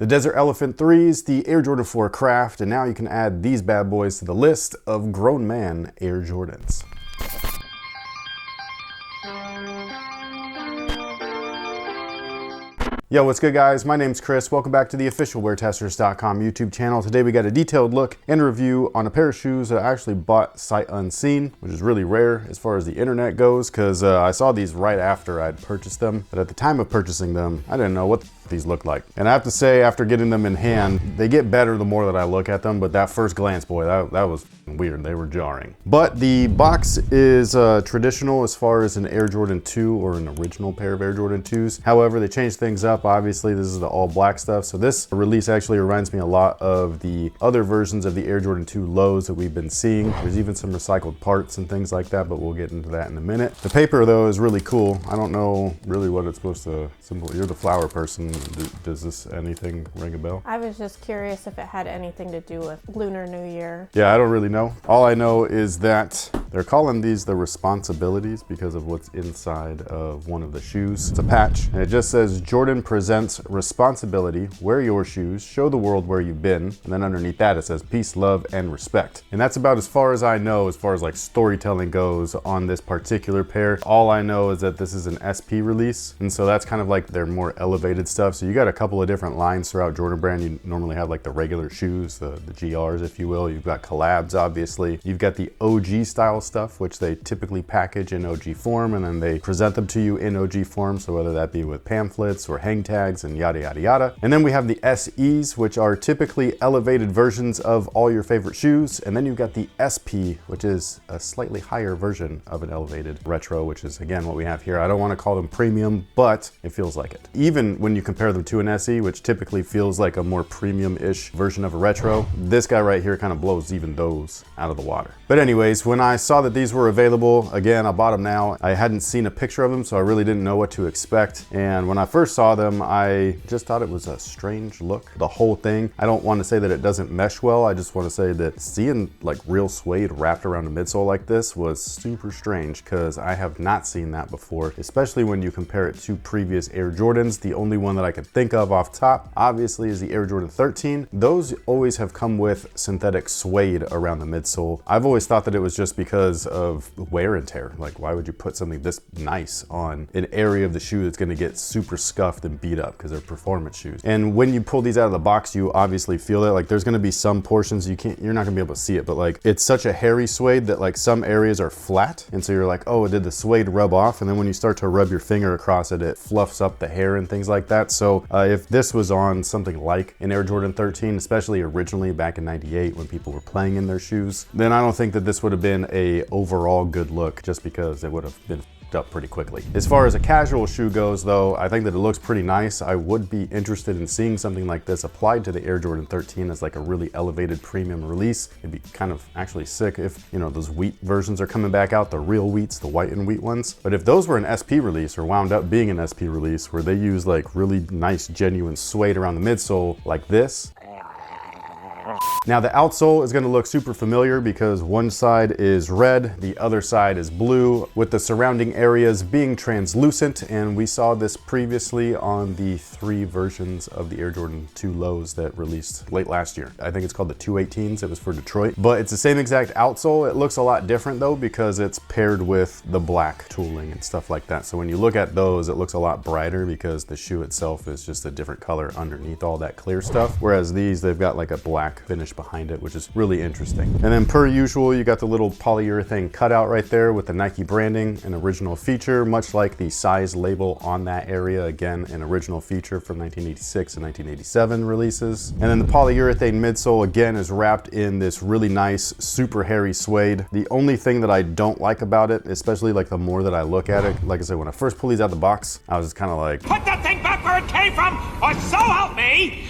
The Desert Elephant 3s, the Air Jordan 4 Craft, and now you can add these bad boys to the list of grown man Air Jordans. Yo, what's good guys? My name's Chris. Welcome back to the official WearTesters.com YouTube channel. Today we got a detailed look and review on a pair of shoes that I actually bought sight unseen, which is really rare as far as the internet goes, because I saw these right after I'd purchased them. But at the time of purchasing them, I didn't know what these look like. And I have to say, after getting them in hand, they get better the more that I look at them, but that first glance, boy, that was weird. They were jarring. But the box is traditional as far as an Air Jordan 2 or an original pair of Air Jordan 2s. However, they changed things up. Obviously, this is the all black stuff. So this release actually reminds me a lot of the other versions of the Air Jordan 2 lows that we've been seeing. There's even some recycled parts and things like that, but we'll get into that in a minute. The paper though is really cool. I don't know really what it's supposed to symbol. You're the flower person. Does this anything ring a bell? I was just curious if it had anything to do with Lunar New Year. Yeah, I don't really know. All I know is that they're calling these the responsibilities because of what's inside of one of the shoes. It's a patch, and it just says Jordan presents responsibility, wear your shoes, show the world where you've been, and then underneath that it says peace, love, and respect. And that's about as far as I know as far as like storytelling goes on this particular pair. All I know is that this is an SP release, and so that's kind of like their more elevated stuff. So you got a couple of different lines throughout Jordan brand. You normally have like the regular shoes, the GRs if you will. You've got collabs obviously. You've got the OG style stuff, which they typically package in OG form and then they present them to you in OG form. So whether that be with pamphlets or hang tags and yada yada yada. And then we have the SEs, which are typically elevated versions of all your favorite shoes. And then you've got the SP, which is a slightly higher version of an elevated retro, which is again what we have here. I don't want to call them premium, but it feels like it. Even when you compare them to an SE, which typically feels like a more premium-ish version of a retro, this guy right here kind of blows even those out of the water. But anyways, when I saw that these were available, again, I bought them now. I hadn't seen a picture of them, so I really didn't know what to expect. And when I first saw them, I just thought it was a strange look, the whole thing. I don't want to say that it doesn't mesh well. I just want to say that seeing like real suede wrapped around a midsole like this was super strange because I have not seen that before, especially when you compare it to previous Air Jordans. The only one that I could think of off top, obviously, is the Air Jordan 13. Those always have come with synthetic suede around the midsole. I've always thought that it was just because of wear and tear. Like, why would you put something this nice on an area of the shoe that's gonna get super scuffed and beat up because they're performance shoes? And when you pull these out of the box, you obviously feel it. Like, there's gonna be some portions you're not gonna be able to see it, but like, it's such a hairy suede that like some areas are flat. And so you're like, oh, did the suede rub off? And then when you start to rub your finger across it, it fluffs up the hair and things like that. So if this was on something like an Air Jordan 13, especially originally back in 98 when people were playing in their shoes, then I don't think that this would have been a overall good look just because it would have been up pretty quickly. As far as a casual shoe goes though, I think that it looks pretty nice. I would be interested in seeing something like this applied to the Air Jordan 13 as like a really elevated premium release. It'd be kind of actually sick if, you know, those wheat versions are coming back out, the real wheats, the white and wheat ones. But if those were an SP release or wound up being an SP release where they use like really nice genuine suede around the midsole like this. Now the outsole is going to look super familiar because one side is red, the other side is blue, with the surrounding areas being translucent, and we saw this previously on the 3 versions of the Air Jordan 2 lows that released late last year. I think it's called the 218s, it was for Detroit, but it's the same exact outsole. It looks a lot different though because it's paired with the black tooling and stuff like that. So when you look at those, it looks a lot brighter because the shoe itself is just a different color underneath all that clear stuff, whereas these, they've got like a black finish behind it, which is really interesting. And then per usual, you got the little polyurethane cutout right there with the Nike branding, an original feature, much like the size label on that area. Again, an original feature from 1986 and 1987 releases. And then the polyurethane midsole again is wrapped in this really nice, super hairy suede. The only thing that I don't like about it, especially like the more that I look at it, like I said, when I first pulled these out of the box, I was just kind of like, put that thing back where it came from, or so help me!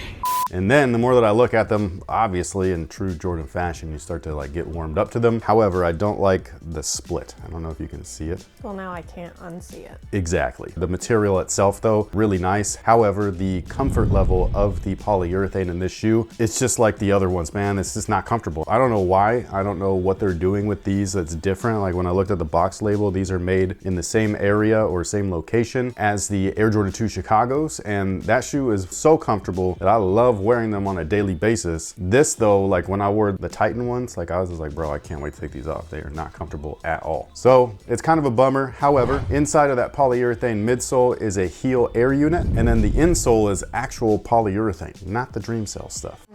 And then the more that I look at them, obviously in true Jordan fashion, you start to like get warmed up to them. However, I don't like the split. I don't know if you can see it. Well, now I can't unsee it. Exactly. The material itself though, really nice. However, the comfort level of the polyurethane in this shoe, it's just like the other ones, man. It's just not comfortable. I don't know why. I don't know what they're doing with these that's different. Like when I looked at the box label, these are made in the same area or same location as the Air Jordan 2 Chicago's, and that shoe is so comfortable that I love wearing them on a daily basis. This though, like when I wore the Titan ones, like I was just like, bro, I can't wait to take these off. They are not comfortable at all. So it's kind of a bummer. However, inside of that polyurethane midsole is a heel air unit, and then the insole is actual polyurethane, not the Dream Cell stuff.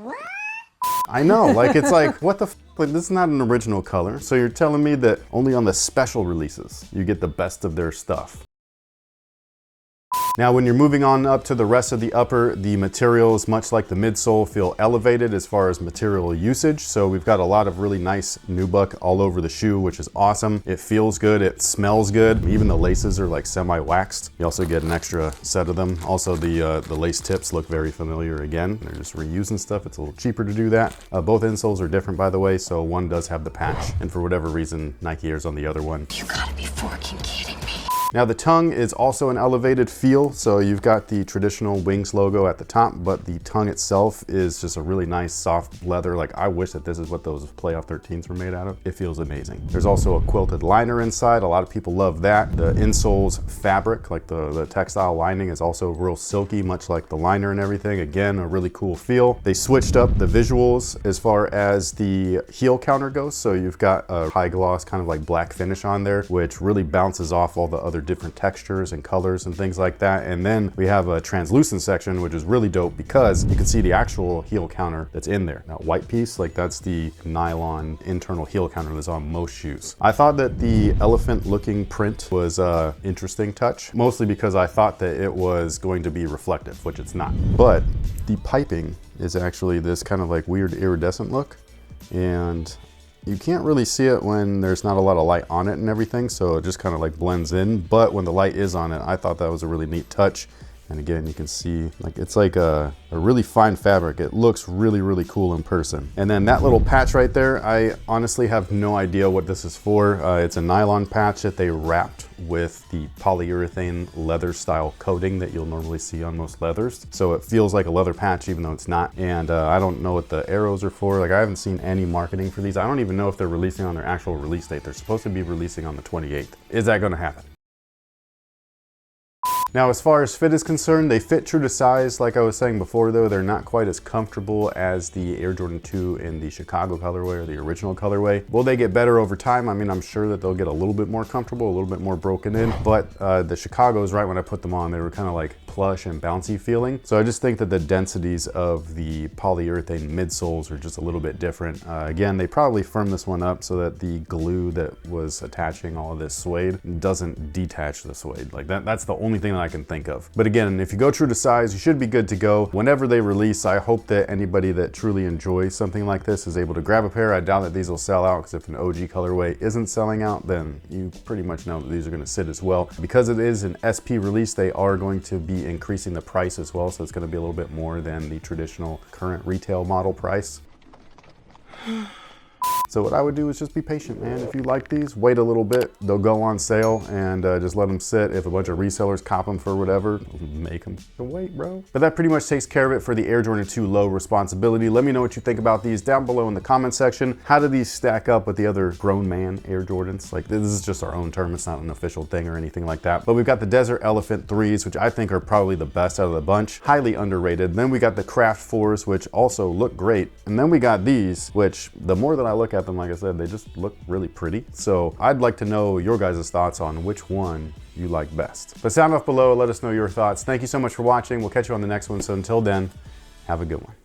I know, like it's like, what the f? Like, this is not an original color. So you're telling me that only on the special releases, you get the best of their stuff. Now, when you're moving on up to the rest of the upper, the materials, much like the midsole, feel elevated as far as material usage. So we've got a lot of really nice nubuck all over the shoe, which is awesome. It feels good, it smells good. Even the laces are like semi-waxed. You also get an extra set of them. Also, the lace tips look very familiar again. They're just reusing stuff. It's a little cheaper to do that. Both insoles are different, by the way. So one does have the patch, and for whatever reason, Nike Air's on the other one. You gotta be fucking kidding me. Now the tongue is also an elevated feel, so you've got the traditional Wings logo at the top, but the tongue itself is just a really nice soft leather. Like I wish that this is what those Playoff 13s were made out of. It feels amazing. There's also a quilted liner inside. A lot of people love that. The insole's fabric, like the textile lining, is also real silky, much like the liner and everything. Again, a really cool feel. They switched up the visuals as far as the heel counter goes, so you've got a high gloss kind of like black finish on there, which really bounces off all the other different textures and colors and things like that. And then we have a translucent section, which is really dope because you can see the actual heel counter that's in there. That white piece, like that's the nylon internal heel counter that's on most shoes. I thought that the elephant looking print was a interesting touch, mostly because I thought that it was going to be reflective, which it's not. But the piping is actually this kind of like weird iridescent look, and you can't really see it when there's not a lot of light on it and everything, so it just kind of like blends in. But when the light is on it, I thought that was a really neat touch. And again, you can see like it's like a really fine fabric. It looks really, really cool in person. And then that little patch right there, I honestly have no idea what this is for. It's a nylon patch that they wrapped with the polyurethane leather style coating that you'll normally see on most leathers. So it feels like a leather patch even though it's not. And I don't know what the arrows are for. Like I haven't seen any marketing for these. I don't even know if they're releasing on their actual release date. They're supposed to be releasing on the 28th. Is that gonna happen? Now, as far as fit is concerned, they fit true to size. Like I was saying before though, they're not quite as comfortable as the Air Jordan 2 in the Chicago colorway or the original colorway. Will they get better over time? I mean, I'm sure that they'll get a little bit more comfortable, a little bit more broken in, but the Chicago's, right when I put them on, they were kind of like plush and bouncy feeling. So I just think that the densities of the polyurethane midsoles are just a little bit different. Again, they probably firmed this one up so that the glue that was attaching all of this suede doesn't detach the suede. Like that's the only thing that I can think of. But again, if you go true to size, you should be good to go. Whenever they release, I hope that anybody that truly enjoys something like this is able to grab a pair. I doubt that these will sell out, because if an OG colorway isn't selling out, then you pretty much know that these are going to sit as well. Because it is an SP release, they are going to be increasing the price as well, so it's going to be a little bit more than the traditional current retail model price. So what I would do is just be patient, man. If you like these, wait a little bit. They'll go on sale, and just let them sit. If a bunch of resellers cop them for whatever, make them wait, bro. But that pretty much takes care of it for the Air Jordan 2 Low Responsibility. Let me know what you think about these down below in the comment section. How do these stack up with the other grown man Air Jordans? Like, this is just our own term. It's not an official thing or anything like that. But we've got the Desert Elephant 3s, which I think are probably the best out of the bunch. Highly underrated. Then we got the Craft 4s, which also look great. And then we got these, which the more that I look at them, like I said, they just look really pretty. So I'd like to know your guys' thoughts on which one you like best. But sound off below, let us know your thoughts. Thank you so much for watching. We'll catch you on the next one. So until then, have a good one.